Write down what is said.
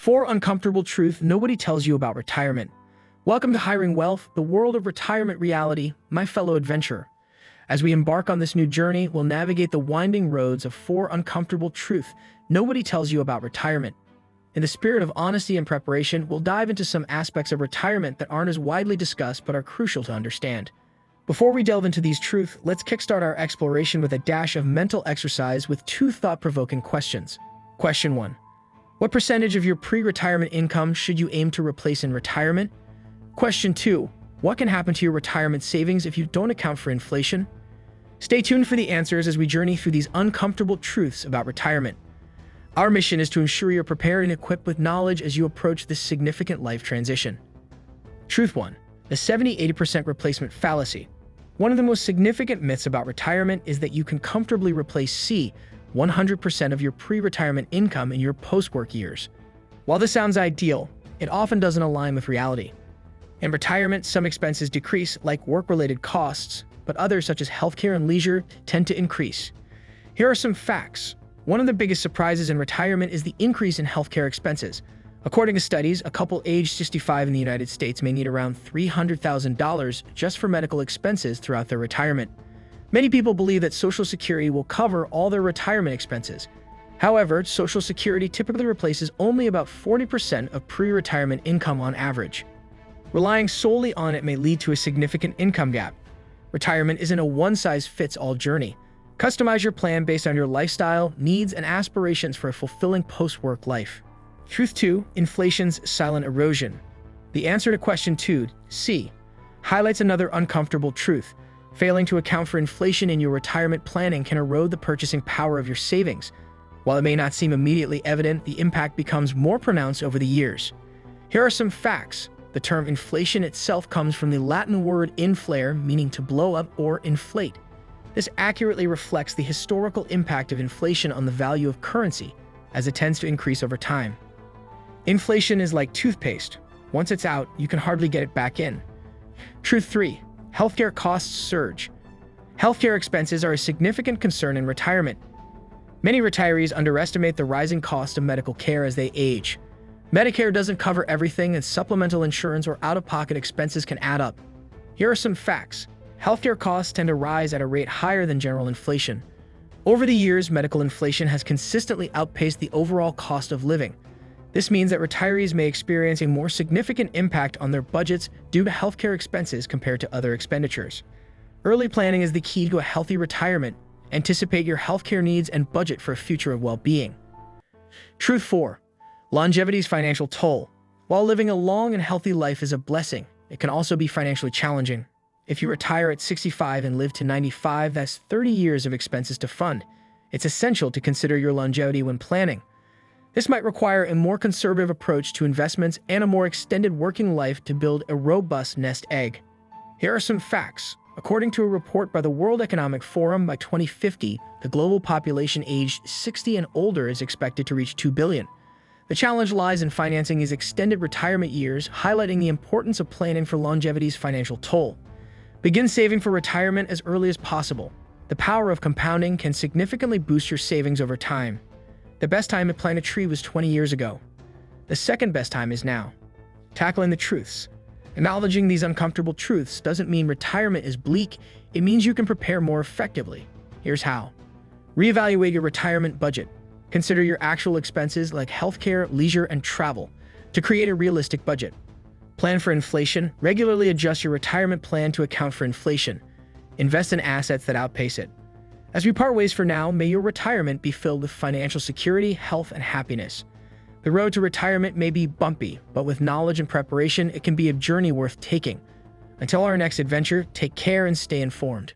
4 uncomfortable truths nobody tells you about retirement. Welcome to Hiring Wealth, the world of retirement reality, my fellow adventurer. As we embark on this new journey, we'll navigate the winding roads of 4 uncomfortable truths nobody tells you about retirement. In the spirit of honesty and preparation, we'll dive into some aspects of retirement that aren't as widely discussed but are crucial to understand. Before we delve into these truths, let's kickstart our exploration with a dash of mental exercise with 2 thought-provoking questions. Question 1. What percentage of your pre-retirement income should you aim to replace in retirement? Question 2. What can happen to your retirement savings if you don't account for inflation? Stay tuned for the answers as we journey through these uncomfortable truths about retirement. Our mission is to ensure you're prepared and equipped with knowledge as you approach this significant life transition. Truth 1. The 70-80% replacement fallacy. One of the most significant myths about retirement is that you can comfortably replace 100% of your pre-retirement income in your post-work years. While this sounds ideal, it often doesn't align with reality. In retirement, some expenses decrease, like work-related costs, but others, such as healthcare and leisure, tend to increase. Here are some facts. One of the biggest surprises in retirement is the increase in healthcare expenses. According to studies, a couple aged 65 in the United States may need around $300,000 just for medical expenses throughout their retirement. Many people believe that Social Security will cover all their retirement expenses. However, Social Security typically replaces only about 40% of pre-retirement income on average. Relying solely on it may lead to a significant income gap. Retirement isn't a one-size-fits-all journey. Customize your plan based on your lifestyle, needs, and aspirations for a fulfilling post-work life. Truth 2. Inflation's silent erosion. The answer to question 2C highlights another uncomfortable truth. Failing to account for inflation in your retirement planning can erode the purchasing power of your savings. While it may not seem immediately evident, the impact becomes more pronounced over the years. Here are some facts. The term inflation itself comes from the Latin word inflare, meaning to blow up or inflate. This accurately reflects the historical impact of inflation on the value of currency, as it tends to increase over time. Inflation is like toothpaste. Once it's out, you can hardly get it back in. Truth 3. Healthcare costs surge. Healthcare expenses are a significant concern in retirement. Many retirees underestimate the rising cost of medical care as they age. Medicare doesn't cover everything, and supplemental insurance or out-of-pocket expenses can add up. Here are some facts. Healthcare costs tend to rise at a rate higher than general inflation. Over the years, medical inflation has consistently outpaced the overall cost of living. This means that retirees may experience a more significant impact on their budgets due to healthcare expenses compared to other expenditures. Early planning is the key to a healthy retirement. Anticipate your healthcare needs and budget for a future of well-being. Truth 4. Longevity's financial toll. While living a long and healthy life is a blessing, it can also be financially challenging. If you retire at 65 and live to 95, that's 30 years of expenses to fund. It's essential to consider your longevity when planning. This might require a more conservative approach to investments and a more extended working life to build a robust nest egg. Here are some facts. According to a report by the World Economic Forum, by 2050, the global population aged 60 and older is expected to reach 2 billion. The challenge lies in financing these extended retirement years, highlighting the importance of planning for longevity's financial toll. Begin saving for retirement as early as possible. The power of compounding can significantly boost your savings over time. The best time to plant a tree was 20 years ago. The second best time is now. Tackling the truths. Acknowledging these uncomfortable truths doesn't mean retirement is bleak. It means you can prepare more effectively. Here's how. Reevaluate your retirement budget. Consider your actual expenses like healthcare, leisure, and travel to create a realistic budget. Plan for inflation. Regularly adjust your retirement plan to account for inflation. Invest in assets that outpace it. As we part ways for now, may your retirement be filled with financial security, health, and happiness. The road to retirement may be bumpy, but with knowledge and preparation, it can be a journey worth taking. Until our next adventure, take care and stay informed.